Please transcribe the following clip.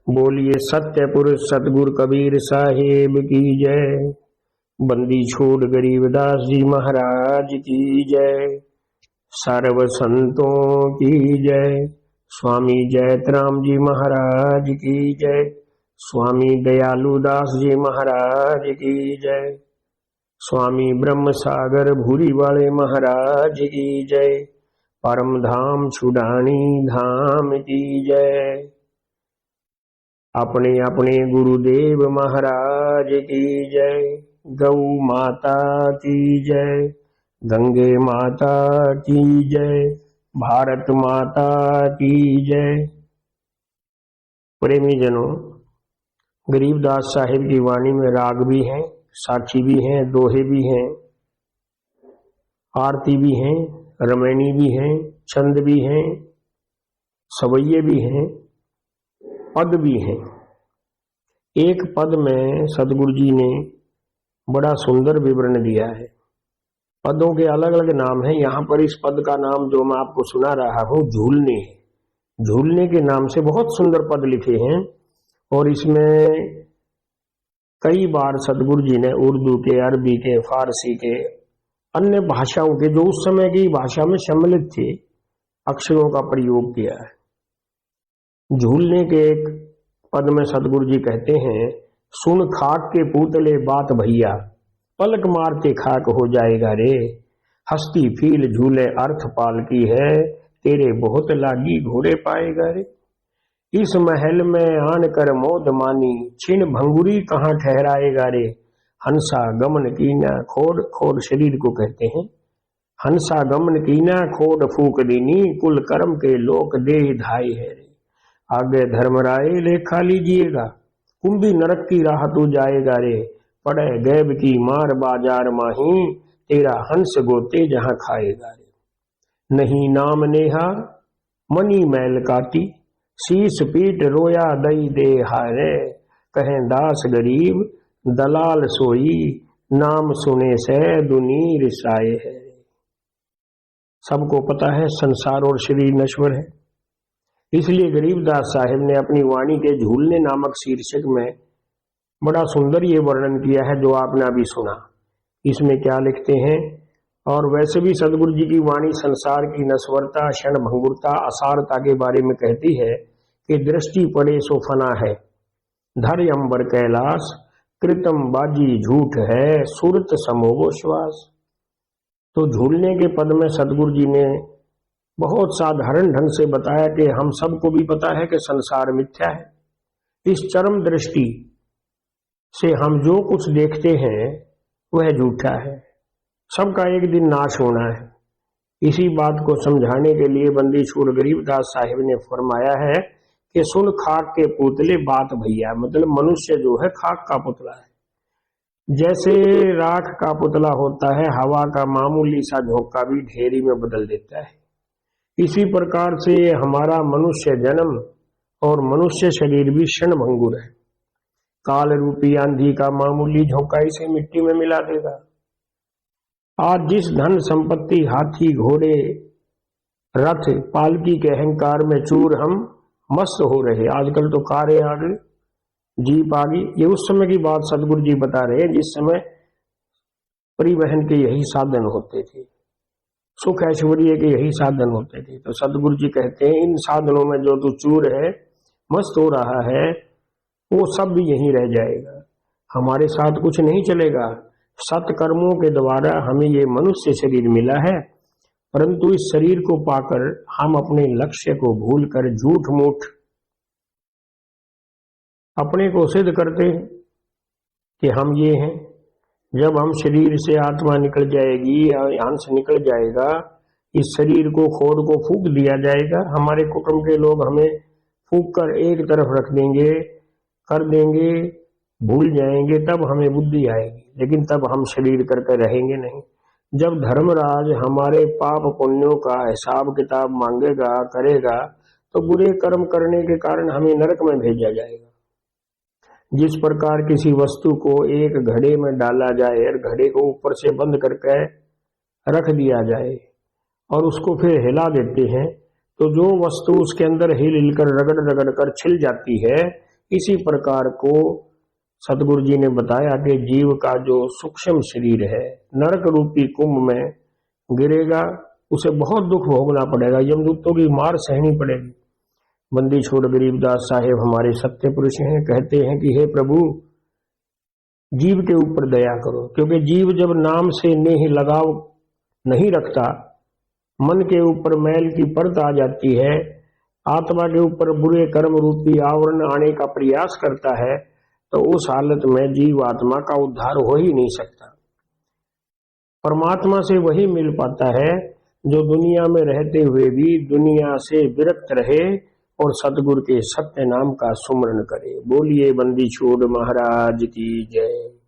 बोलिए सत्य पुरुष सतगुरु कबीर साहेब की जय। बंदी छोड़ गरीबदास जी महाराज की जय। सर्व संतों की जय। स्वामी जयतराम जी महाराज की जय। स्वामी दयालु दास जी महाराज की जय। स्वामी ब्रह्म सागर भूरी वाले महाराज की जय। परम धाम छुड़ानी धाम की जय। अपने अपने गुरुदेव महाराज की जय। गौ माता की जय। गंगे माता की जय। भारत माता की जय। प्रेमी जनों, गरीबदास साहिब की वाणी में राग भी हैं, साखी भी हैं, दोहे भी हैं, आरती भी हैं, रमैनी भी हैं, छंद भी हैं, सवैये भी हैं, पद भी हैं। एक पद में सदगुरु जी ने बड़ा सुंदर विवरण दिया है। पदों के अलग अलग नाम हैं। यहाँ पर इस पद का नाम जो मैं आपको सुना रहा हूँ झूलने है। झूलने के नाम से बहुत सुंदर पद लिखे हैं और इसमें कई बार सदगुरु जी ने उर्दू के, अरबी के, फारसी के, अन्य भाषाओं के जो उस समय की भाषा में सम्मिलित थे अक्षरों का प्रयोग किया है। झूलने के एक पद में सदगुरु जी कहते हैं, सुन खाक के पूतले बात भैया, पलक मारते खाक हो जाएगा रे। हस्ती फील झूले अर्थ पाल की है, तेरे बहुत लागी घोड़े पाएगा रे। इस महल में आन कर मोद मानी, छिन भंगुरी कहाँ ठहराएगा रे। हंसा गमन कीना खोड, खोड शरीर को कहते हैं। हंसा गमन कीना खोड फूक दीनी, कुल कर्म के लोक देह धाई है रे। आगे धर्मराय लेखा लीजिएगा, कुंभी नरक की राह तू जाएगा रे। पड़े गैब की मार बाजार माही, तेरा हंस गोते जहां खाएगा रे। नहीं नाम नेहा मनी मैल काटी, शीस पीट रोया दई दे हारे। कहें दास गरीब दलाल सोई, नाम सुने से दुनी रिसाए है। सबको पता है संसार और शरीर नश्वर है, इसलिए गरीबदास साहिब ने अपनी वाणी के झूलने नामक शीर्षक में बड़ा सुंदर ये वर्णन किया है जो आपने अभी सुना। इसमें क्या लिखते हैं, और वैसे भी सदगुरु जी की वाणी संसार की नश्वरता, क्षण भंगुरता, असारता के बारे में कहती है कि दृष्टि पड़े सो फना है, धर अंबर कैलाश, कृतम बाजी झूठ है, सुरत समोगो श्वास। तो झूलने के पद में सदगुरु जी ने बहुत साधारण ढंग से बताया कि हम सबको भी पता है कि संसार मिथ्या है। इस चरम दृष्टि से हम जो कुछ देखते हैं वह झूठा है, सबका एक दिन नाश होना है। इसी बात को समझाने के लिए बंदी छोड़ गरीबदास साहिब ने फरमाया है कि सुन खाक के पुतले बात भैया, मतलब मनुष्य जो है खाक का पुतला है। जैसे राख का पुतला होता है, हवा का मामूली सा झोंका भी ढेरी में बदल देता है, इसी प्रकार से हमारा मनुष्य जन्म और मनुष्य शरीर भी क्षण भंगुर है। काल रूपी आंधी का मामूली झोंका इसे मिट्टी में मिला देगा। आज जिस धन संपत्ति, हाथी, घोड़े, रथ, पालकी के अहंकार में चूर हम मस्त हो रहे, आजकल तो कारें आ गई, जीप आ गई। ये उस समय की बात सदगुरु जी बता रहे हैं जिस समय परिवहन के यही साधन होते थे, सुख ऐश्वर्य के यही साधन होते थे। तो सदगुरु जी कहते हैं इन साधनों में जो तू चूर है, मस्त हो रहा है, वो सब भी यहीं रह जाएगा, हमारे साथ कुछ नहीं चलेगा। सत्कर्मों के द्वारा हमें ये मनुष्य शरीर मिला है, परंतु इस शरीर को पाकर हम अपने लक्ष्य को भूलकर झूठ मूठ अपने को सिद्ध करते हैं कि हम ये हैं। जब हम शरीर से आत्मा निकल जाएगी या अंश निकल जाएगा, इस शरीर को, खोद को फूंक दिया जाएगा। हमारे कुटुंब के लोग हमें फूंक कर एक तरफ रख देंगे, कर देंगे, भूल जाएंगे, तब हमें बुद्धि आएगी, लेकिन तब हम शरीर करके रहेंगे नहीं। जब धर्मराज हमारे पाप पुण्यों का हिसाब किताब मांगेगा, करेगा, तो बुरे कर्म करने के कारण हमें नरक में भेजा जाएगा। जिस प्रकार किसी वस्तु को एक घड़े में डाला जाए और घड़े को ऊपर से बंद करके रख दिया जाए और उसको फिर हिला देते हैं, तो जो वस्तु उसके अंदर हिल हिलकर रगड़ रगड़ कर छिल जाती है, इसी प्रकार को सतगुरु जी ने बताया कि जीव का जो सूक्ष्म शरीर है नरक रूपी कुंभ में गिरेगा, उसे बहुत दुख भोगना पड़ेगा, यमदूतों की मार सहनी पड़ेगी। बंदी छोड़ गरीबदास साहेब हमारे सत्य पुरुष हैं, कहते हैं कि हे प्रभु जीव के ऊपर दया करो, क्योंकि जीव जब नाम से नेह लगाव नहीं रखता, मन के ऊपर मैल की परत आ जाती है, आत्मा के ऊपर बुरे कर्म रूपी आवरण आने का प्रयास करता है, तो उस हालत में जीव आत्मा का उद्धार हो ही नहीं सकता। परमात्मा से वही मिल पाता है जो दुनिया में रहते हुए भी दुनिया से विरक्त रहे और सतगुरु के सत्य नाम का सुमरण करे। बोलिए बंदी छोड़ महाराज की जय।